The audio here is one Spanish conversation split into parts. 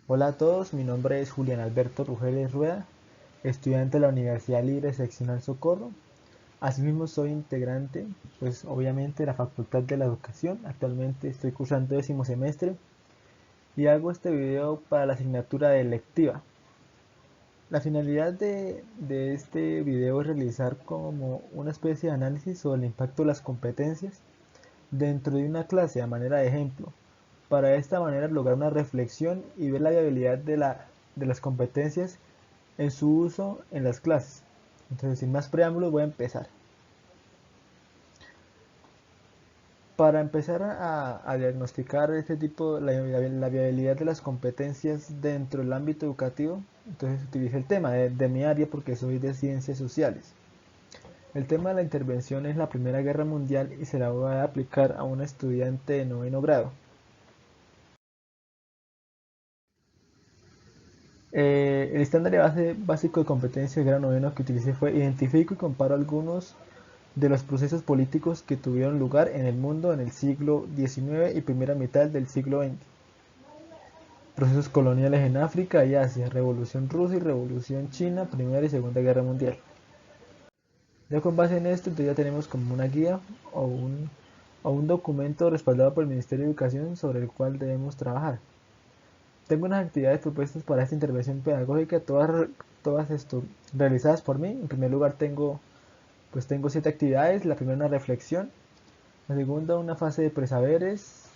Hola a todos, mi nombre es Julián Alberto Rugeles Rueda, estudiante de la Universidad Libre Seccional Socorro. Asimismo soy integrante, pues obviamente de la Facultad de la Educación. Actualmente estoy cursando 10º semestre y hago este video para la asignatura de electiva. La finalidad de este video es realizar como una especie de análisis sobre el impacto de las competencias dentro de una clase a manera de ejemplo. Para de esta manera lograr una reflexión y ver la viabilidad de las competencias en su uso en las clases. Entonces, sin más preámbulos, voy a empezar. Para empezar a diagnosticar este tipo, la viabilidad de las competencias dentro del ámbito educativo, entonces utilice el tema de mi área porque soy de ciencias sociales. El tema de la intervención es la Primera Guerra Mundial y se la voy a aplicar a un estudiante de noveno grado. El estándar de base básico de competencia del grado noveno que utilicé fue: identifico y comparo algunos de los procesos políticos que tuvieron lugar en el mundo en el siglo XIX y primera mitad del siglo XX. Procesos coloniales en África y Asia, Revolución Rusa y Revolución China, Primera y Segunda Guerra Mundial. Ya con base en esto, entonces ya tenemos como una guía o un documento respaldado por el Ministerio de Educación sobre el cual debemos trabajar. Tengo unas actividades propuestas para esta intervención pedagógica, todas esto realizadas por mí. En primer lugar tengo 7 actividades. La primera, una reflexión. La segunda, una fase de presaberes.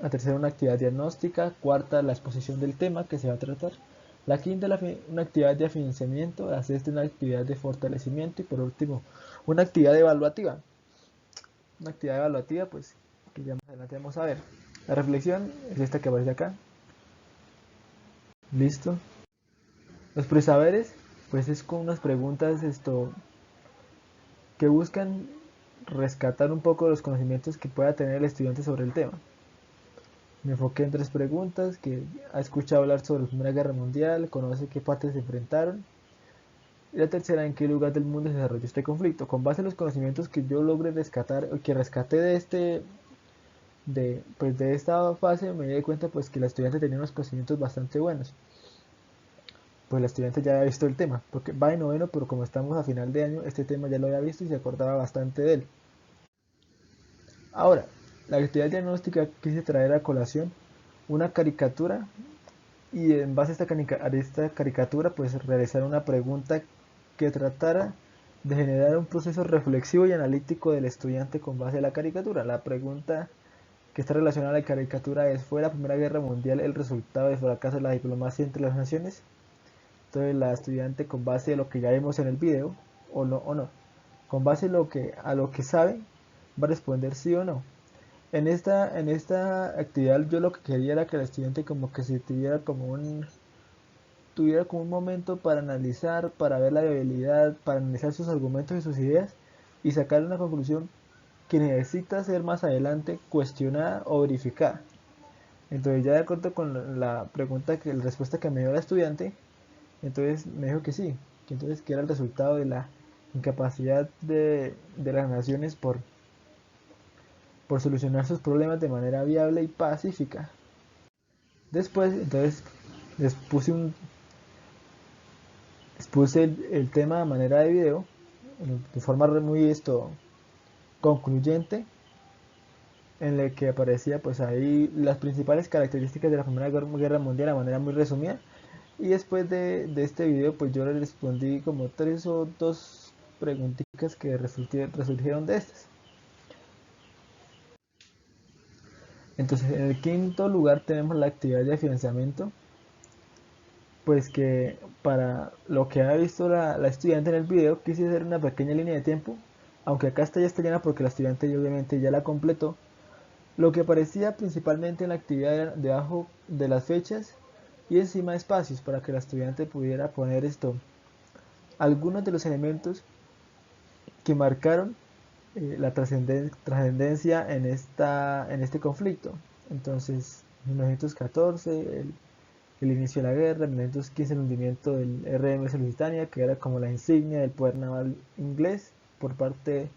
La tercera, una actividad diagnóstica. Cuarta, la exposición del tema que se va a tratar. La quinta, una actividad de afianzamiento. La sexta, una actividad de fortalecimiento. Y por último, una actividad evaluativa. Una actividad evaluativa, pues, que ya más adelante vamos a ver. La reflexión es esta que aparece acá. Listo. Los presaberes, pues es con unas preguntas que buscan rescatar un poco los conocimientos que pueda tener el estudiante sobre el tema. Me enfoqué en 3 preguntas: que ha escuchado hablar sobre la Primera Guerra Mundial, conoce qué partes se enfrentaron, y la tercera, en qué lugar del mundo se desarrolló este conflicto. Con base en los conocimientos que yo logre rescatar, o que rescaté de esta fase, me di cuenta pues que la estudiante tenía unos conocimientos bastante buenos. Pues la estudiante ya había visto el tema, porque va en noveno, pero como estamos a final de año, este tema ya lo había visto y se acordaba bastante de él. Ahora, la actividad diagnóstica quise traer a colación una caricatura y en base a esta caricatura pues realizar una pregunta que tratara de generar un proceso reflexivo y analítico del estudiante con base a la caricatura. La pregunta que está relacionada a la caricatura es: ¿fue la Primera Guerra Mundial el resultado del fracaso de la diplomacia entre las naciones? Entonces la estudiante, con base a lo que ya vimos en el video, o no, con base a lo que sabe, va a responder sí o no. En esta actividad yo lo que quería era que el estudiante como que se tuviera como un momento para analizar, para ver la viabilidad, para analizar sus argumentos y sus ideas y sacar una conclusión que necesita ser más adelante cuestionada o verificada. Entonces ya de acuerdo con la respuesta que me dio la estudiante, entonces me dijo que sí, que entonces que era el resultado de la incapacidad de las naciones por solucionar sus problemas de manera viable y pacífica. Después, entonces, les puse, un, les puse el tema de manera de video, de forma muy concluyente, en el que aparecía pues ahí las principales características de la Primera Guerra Mundial de manera muy resumida. Y después de este video pues yo le respondí como 3 o 2 preguntitas que resurgieron de estas. Entonces, en el quinto lugar tenemos la actividad de financiamiento, pues que para lo que ha visto la estudiante en el video quise hacer una pequeña línea de tiempo, aunque acá ya está llena porque la estudiante obviamente ya la completó. Lo que aparecía principalmente en la actividad era debajo de las fechas y encima de espacios, para que la estudiante pudiera poner algunos de los elementos que marcaron la trascendencia en este conflicto. Entonces, 1914, el inicio de la guerra; 1915, el hundimiento del RMS Lusitania, que era como la insignia del poder naval inglés por parte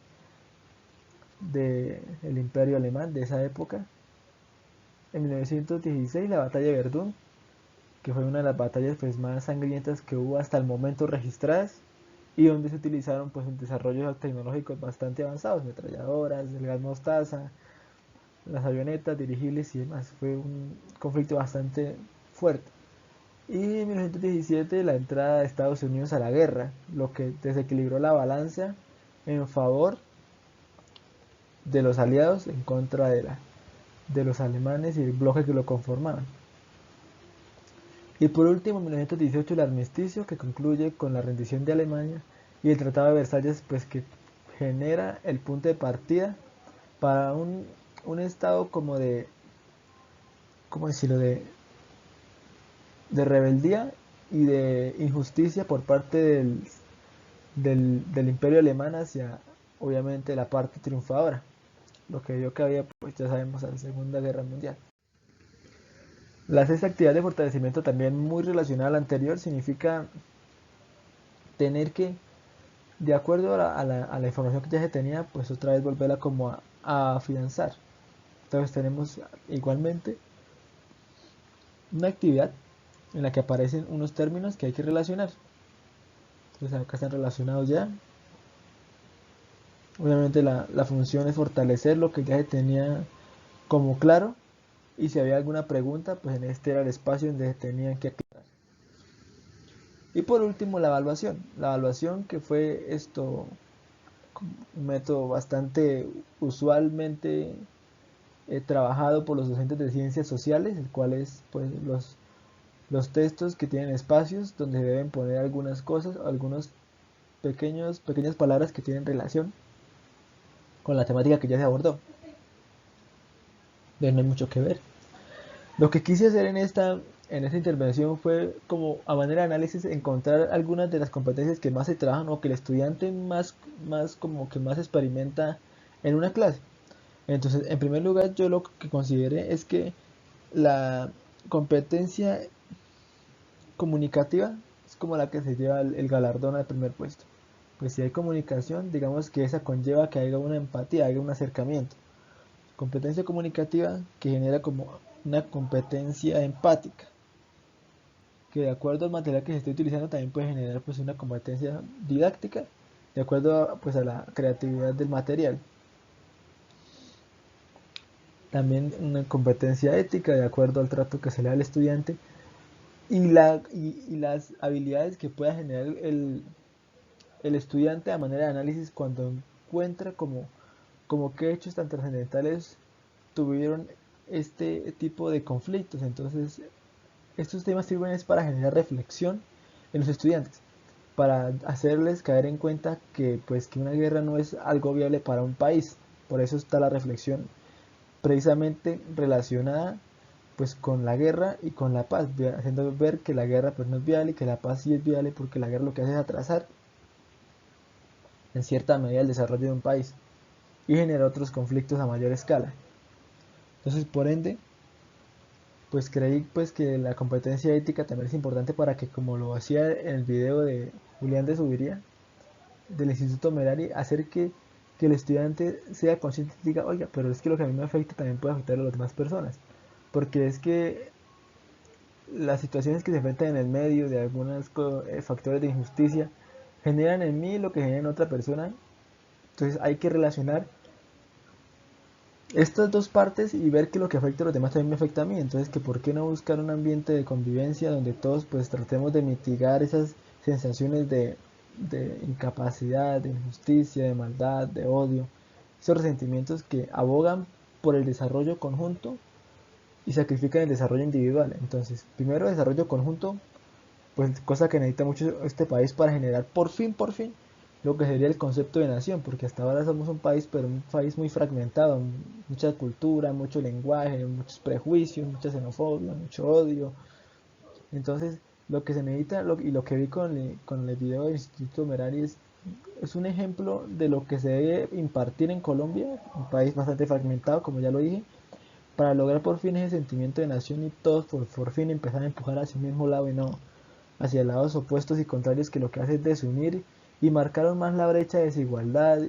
del imperio alemán de esa época; en 1916, la batalla de Verdún; que fue una de las batallas pues más sangrientas que hubo hasta el momento registradas y donde se utilizaron pues desarrollos tecnológicos bastante avanzados, metralladoras, el gas mostaza, las avionetas, dirigibles y demás. Fue un conflicto bastante fuerte. Y en 1917 la entrada de Estados Unidos a la guerra, lo que desequilibró la balanza en favor de los aliados en contra de los alemanes y el bloque que lo conformaban. Y por último, en 1918 el armisticio que concluye con la rendición de Alemania y el Tratado de Versalles pues que genera el punto de partida para un estado como de, ¿cómo decirlo?, de rebeldía y de injusticia por parte del imperio alemán hacia obviamente la parte triunfadora, lo que dio que había pues ya sabemos a la Segunda Guerra Mundial. La sexta actividad de fortalecimiento también muy relacionada a la anterior significa tener que, de acuerdo a la información que ya se tenía, pues otra vez volverla como a afianzar. Entonces tenemos igualmente una actividad en la que aparecen unos términos que hay que relacionar. Entonces acá están relacionados ya. Obviamente la función es fortalecer lo que ya se tenía como claro y si había alguna pregunta, pues en este era el espacio donde se tenían que aclarar. Y por último la evaluación. La evaluación que fue esto un método bastante usualmente trabajado por los docentes de ciencias sociales, el cual es pues los textos que tienen espacios donde deben poner algunas cosas, algunos pequeñas palabras que tienen relación con la temática que ya se abordó. No hay mucho que ver. Lo que quise hacer en esta intervención fue como a manera de análisis encontrar algunas de las competencias que más se trabajan o que el estudiante más como que más experimenta en una clase. Entonces, en primer lugar, yo lo que consideré es que la competencia comunicativa es como la que se lleva el galardón al primer puesto. Pues si hay comunicación, digamos que esa conlleva que haya una empatía, haya un acercamiento. Competencia comunicativa que genera como una competencia empática, que de acuerdo al material que se esté utilizando también puede generar pues una competencia didáctica, de acuerdo pues a la creatividad del material. También una competencia ética de acuerdo al trato que se le da al estudiante y las habilidades que pueda generar el estudiante a manera de análisis cuando encuentra como qué hechos tan trascendentales tuvieron este tipo de conflictos. Entonces, estos temas sirven es para generar reflexión en los estudiantes, para hacerles caer en cuenta que, pues, que una guerra no es algo viable para un país. Por eso está la reflexión precisamente relacionada pues con la guerra y con la paz, haciendo ver que la guerra pues no es viable y que la paz sí es viable porque la guerra lo que hace es atrasar en cierta medida el desarrollo de un país y genera otros conflictos a mayor escala. Entonces, por ende, pues creí pues que la competencia ética también es importante para que, como lo hacía en el video de Julián de Subiría del Instituto Merari, hacer que el estudiante sea consciente y diga, oiga, pero es que lo que a mí me afecta también puede afectar a las demás personas, porque es que las situaciones que se enfrentan en el medio de algunos factores de injusticia generan en mí lo que genera en otra persona. Entonces hay que relacionar estas dos partes y ver que lo que afecta a los demás también me afecta a mí. Entonces, que por qué no buscar un ambiente de convivencia donde todos pues tratemos de mitigar esas sensaciones de incapacidad, de injusticia, de maldad, de odio, esos resentimientos que abogan por el desarrollo conjunto y sacrifican el desarrollo individual. Entonces, primero desarrollo conjunto, pues cosa que necesita mucho este país para generar por fin, lo que sería el concepto de nación, porque hasta ahora somos un país, pero un país muy fragmentado, mucha cultura, mucho lenguaje, muchos prejuicios, mucha xenofobia, mucho odio. Entonces, lo que se necesita y lo que vi con el video del Instituto Merari es un ejemplo de lo que se debe impartir en Colombia, un país bastante fragmentado, como ya lo dije, para lograr por fin ese sentimiento de nación y todos por fin empezar a empujar hacia el mismo lado y no hacia lados opuestos y contrarios que lo que hace es desunir y marcar aún más la brecha de desigualdad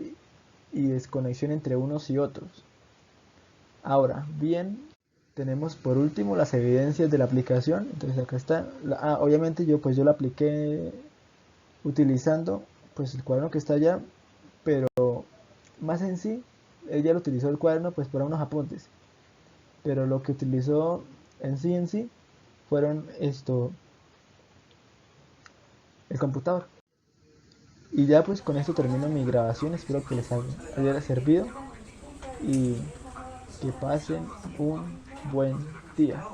y desconexión entre unos y otros. Ahora, bien, Tenemos por último las evidencias de la aplicación. Entonces acá está. Obviamente yo la apliqué utilizando pues el cuaderno que está allá, pero más en sí, ella lo utilizó el cuaderno pues para unos apuntes. Pero lo que utilizó en sí fueron el computador. Y ya pues con esto termino mi grabación. Espero que les haya servido y que pasen un buen día.